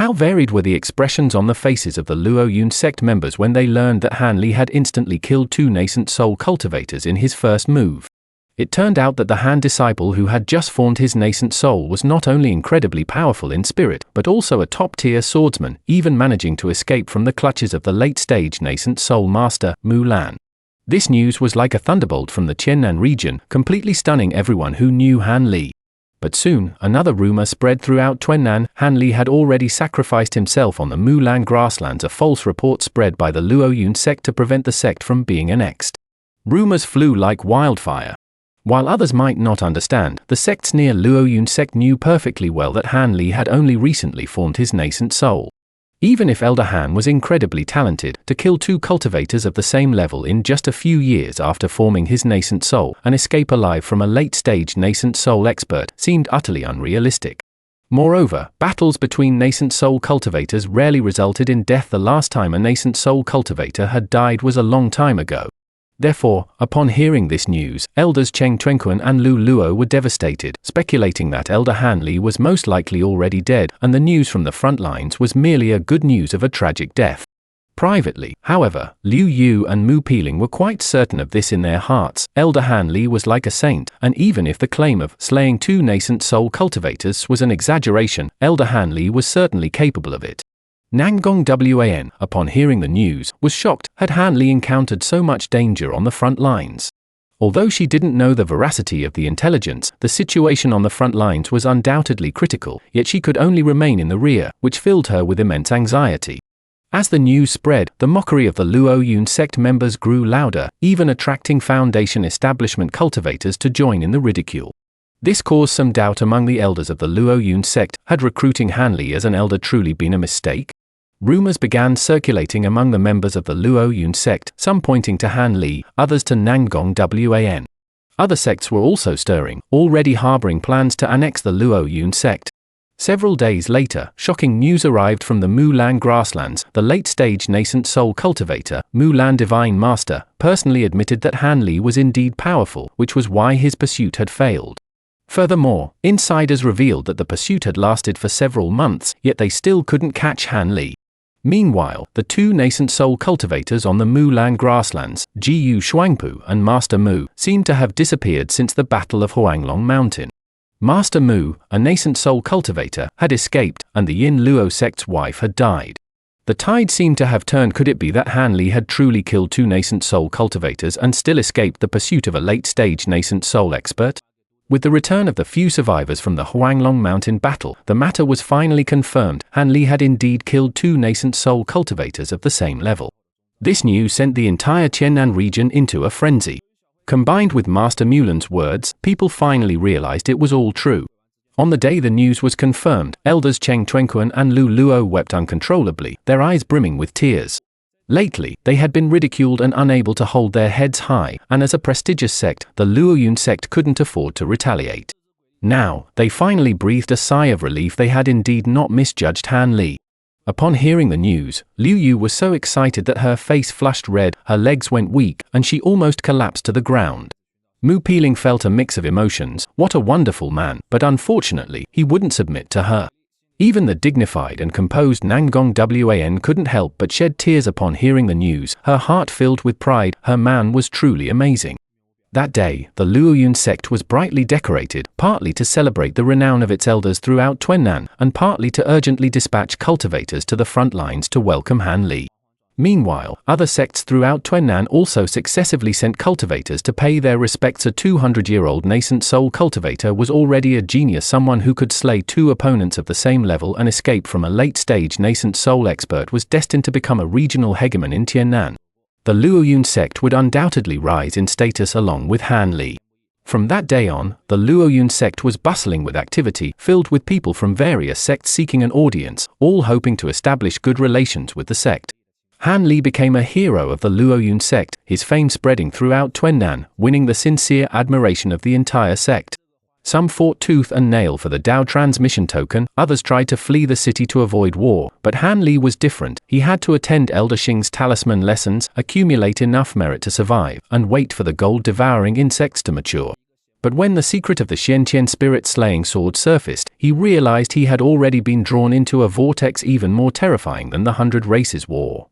How varied were the expressions on the faces of the Luoyun Sect members when they learned that Hanley had instantly killed 2 Nascent Soul cultivators in his first move. It turned out that the Han disciple who had just formed his Nascent Soul was not only incredibly powerful in spirit, but also a top-tier swordsman, even managing to escape from the clutches of the late-stage Nascent Soul master, Mulan. This news was like a thunderbolt from the Qiannan region, completely stunning everyone who knew Hanley. But soon, another rumor spread throughout Qiannan. Hanley had already sacrificed himself on the Mulan Grasslands, a false report spread by the Luoyun Sect to prevent the sect from being annexed. Rumors flew like wildfire. While others might not understand, the sects near Luoyun Sect knew perfectly well that Hanley had only recently formed his Nascent Soul. Even if Elder Han was incredibly talented, to kill 2 cultivators of the same level in just a few years after forming his Nascent Soul and escape alive from a late-stage Nascent Soul expert seemed utterly unrealistic. Moreover, battles between Nascent Soul cultivators rarely resulted in death. The last time a Nascent Soul cultivator had died was a long time ago. Therefore, upon hearing this news, Elders Cheng Tuanquan and Lu Luo were devastated, speculating that Elder Hanley was most likely already dead, and the news from the front lines was merely a good news of a tragic death. Privately, however, Liu Yu and Mu Piling were quite certain of this in their hearts. Elder Hanley was like a saint, and even if the claim of slaying 2 Nascent Soul cultivators was an exaggeration, Elder Hanley was certainly capable of it. Nanggong Wan, upon hearing the news, was shocked. Had Hanley encountered so much danger on the front lines? Although she didn't know the veracity of the intelligence, the situation on the front lines was undoubtedly critical, yet she could only remain in the rear, which filled her with immense anxiety. As the news spread, the mockery of the Luoyun Sect members grew louder, even attracting Foundation establishment cultivators to join in the ridicule. This caused some doubt among the elders of the Luoyun Sect. Had recruiting Hanley as an elder truly been a mistake? Rumors began circulating among the members of the Luoyun Sect, some pointing to Hanley, others to Nanggong Wan. Other sects were also stirring, already harboring plans to annex the Luoyun Sect. Several days later, shocking news arrived from the Mulan Grasslands. The late-stage Nascent Soul cultivator, Mulan Divine Master, personally admitted that Hanley was indeed powerful, which was why his pursuit had failed. Furthermore, insiders revealed that the pursuit had lasted for several months, yet they still couldn't catch Hanley. Meanwhile, the 2 Nascent Soul cultivators on the Mulan Grasslands, Jiyu Shuangpu and Master Mu, seemed to have disappeared since the Battle of Huanglong Mountain. Master Mu, a Nascent Soul cultivator, had escaped, and the Yin Luo sect's wife had died. The tide seemed to have turned. Could it be that Hanley had truly killed 2 Nascent Soul cultivators and still escaped the pursuit of a late-stage Nascent Soul expert? With the return of the few survivors from the Huanglong Mountain battle, the matter was finally confirmed. Hanley had indeed killed 2 Nascent Soul cultivators of the same level. This news sent the entire Qiannan region into a frenzy. Combined with Master Mulan's words, people finally realized it was all true. On the day the news was confirmed, Elders Cheng Tuanquan and Lu Luo wept uncontrollably, their eyes brimming with tears. Lately, they had been ridiculed and unable to hold their heads high, and as a prestigious sect, the Luoyun Sect couldn't afford to retaliate. Now, they finally breathed a sigh of relief. They had indeed not misjudged Hanley. Upon hearing the news, Liu Yu was so excited that her face flushed red, her legs went weak, and she almost collapsed to the ground. Mu Piling felt a mix of emotions. What a wonderful man, but unfortunately, he wouldn't submit to her. Even the dignified and composed Nanggong Wan couldn't help but shed tears upon hearing the news, her heart filled with pride. Her man was truly amazing. That day, the Luoyun Sect was brightly decorated, partly to celebrate the renown of its elders throughout Qiannan, and partly to urgently dispatch cultivators to the front lines to welcome Hanley. Meanwhile, other sects throughout Qiannan also successively sent cultivators to pay their respects. A 200-year-old Nascent Soul cultivator was already a genius, someone who could slay 2 opponents of the same level and escape from a late-stage Nascent Soul expert was destined to become a regional hegemon in Qiannan. The Luoyun Sect would undoubtedly rise in status along with Hanley. From that day on, the Luoyun Sect was bustling with activity, filled with people from various sects seeking an audience, all hoping to establish good relations with the sect. Hanley became a hero of the Luoyun Sect, his fame spreading throughout Qiannan, winning the sincere admiration of the entire sect. Some fought tooth and nail for the Dao transmission token, others tried to flee the city to avoid war, but Hanley was different. He had to attend Elder Xing's talisman lessons, accumulate enough merit to survive, and wait for the gold-devouring insects to mature. But when the secret of the Xianqian spirit-slaying sword surfaced, he realized he had already been drawn into a vortex even more terrifying than the 100 Races War.